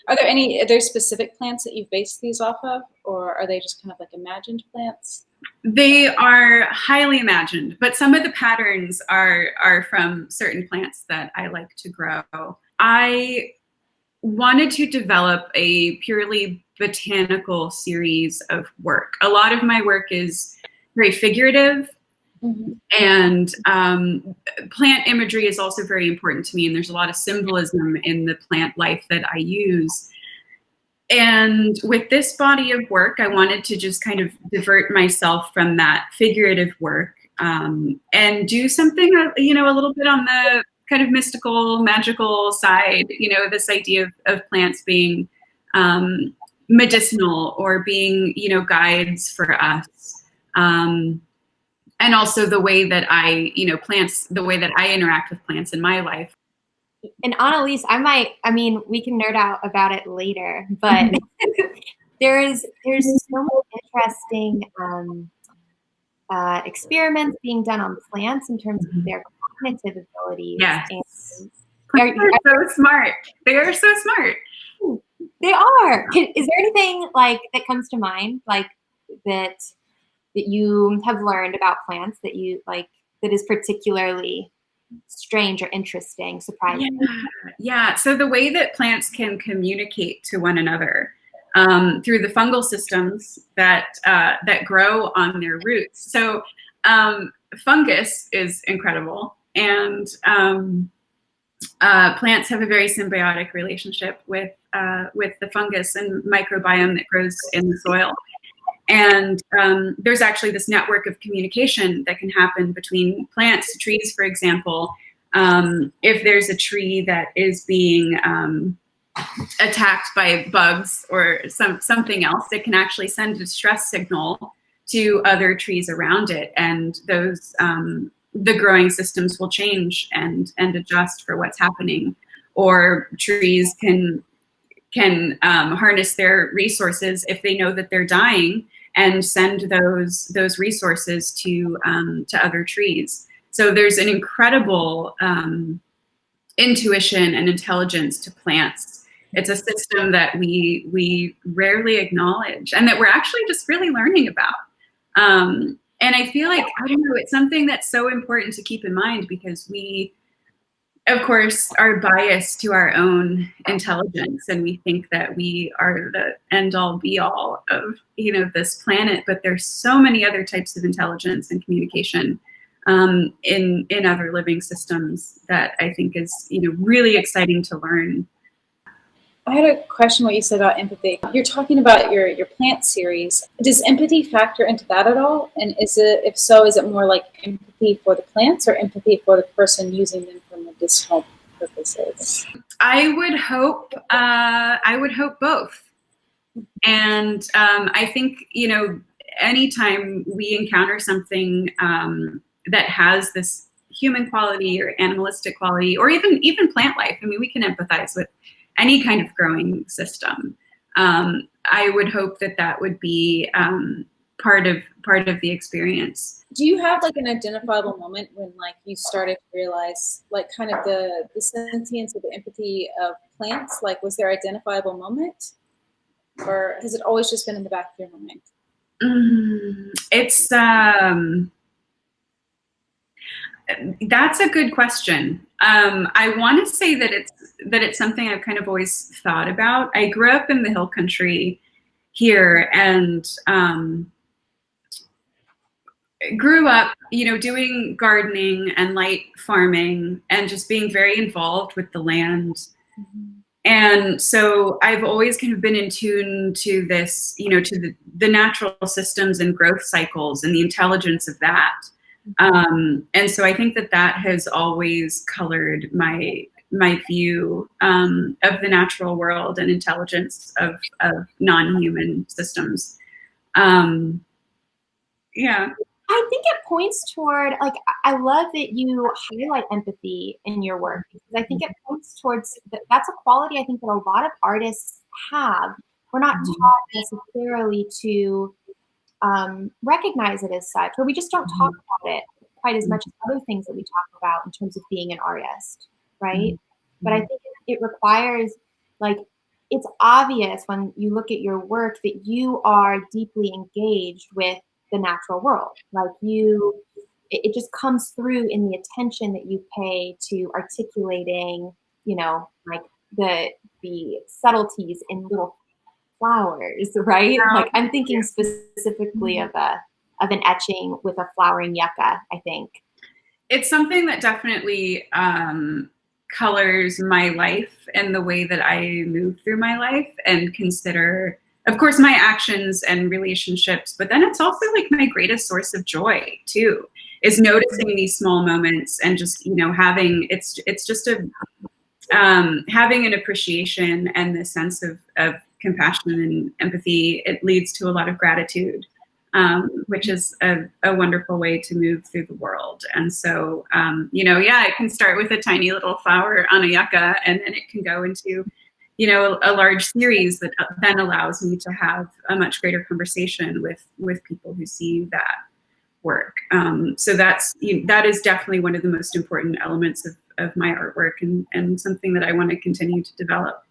Are there specific plants that you've based these off of, or are they just kind of like imagined plants? They are highly imagined, but some of the patterns are from certain plants that I like to grow. I wanted to develop a purely botanical series of work. A lot of my work is very figurative, and plant imagery is also very important to me, and there's a lot of symbolism in the plant life that I use. And with this body of work, I wanted to just kind of divert myself from that figurative work, and do something, a little bit on the kind of mystical, magical side. This idea of plants being medicinal, or being, guides for us. And also the way that the way that I interact with plants in my life. And Annalise, we can nerd out about it later, but there's so many interesting experiments being done on plants in terms of their cognitive abilities. Yes. And plants are so smart. They are so smart. They are. Is there anything like that comes to mind, like that you have learned about plants that you like that is particularly strange or interesting, surprising? Yeah. So the way that plants can communicate to one another through the fungal systems that grow on their roots. So fungus is incredible, and plants have a very symbiotic relationship with the fungus and microbiome that grows in the soil. And there's actually this network of communication that can happen between plants, trees, for example. If there's a tree that is being attacked by bugs or something else, it can actually send a distress signal to other trees around it, and those the growing systems will change and adjust for what's happening. Or trees can harness their resources if they know that they're dying, and send those resources to other trees. So there's an incredible intuition and intelligence to plants. It's a system that we rarely acknowledge, and that we're actually just really learning about. And I feel like, I don't know, it's something that's so important to keep in mind, because we, of course, are biased to our own intelligence, and we think that we are the end-all be-all of this planet. But there's so many other types of intelligence and communication in other living systems that I think is really exciting to learn. I had a question what you said about empathy. You're talking about your plant series. Does empathy factor into that at all? And if so, is it more like empathy for the plants or empathy for the person using them for medicinal purposes? I would hope both. And I think, anytime we encounter something that has this human quality or animalistic quality, or even plant life, we can empathize with any kind of growing system. I would hope that would be part of the experience. Do you have like an identifiable moment when like you started to realize like kind of the sentience or the empathy of plants? Like, was there an identifiable moment, or has it always just been in the back of your mind? It's that's a good question. I want to say that it's something I've kind of always thought about. I grew up in the hill country here, and grew up, doing gardening and light farming, and just being very involved with the land. And so I've always kind of been in tune to this, to the natural systems and growth cycles and the intelligence of that. And so I think that has always colored my view of the natural world and intelligence of non-human systems. Yeah. I think it points toward, like, I love that you highlight empathy in your work, because I think it points towards that's a quality I think that a lot of artists have. We're not taught necessarily to recognize it as such, or we just don't talk about it quite as much as other things that we talk about in terms of being an artist, right? But I think it requires like it's obvious when you look at your work that you are deeply engaged with the natural world. Like it just comes through in the attention that you pay to articulating, like the subtleties in little flowers, right? Like I'm thinking specifically of an etching with a flowering yucca, I think. It's something that definitely colors my life and the way that I move through my life and consider, of course, my actions and relationships, but then it's also like my greatest source of joy too, is noticing these small moments and just, having, it's just having an appreciation and the sense of compassion and empathy. It leads to a lot of gratitude. Which is a wonderful way to move through the world. And so, it can start with a tiny little flower on a yucca, and then it can go into, a large series that then allows me to have a much greater conversation with people who see that work. So that is definitely one of the most important elements of my artwork, and something that I want to continue to develop.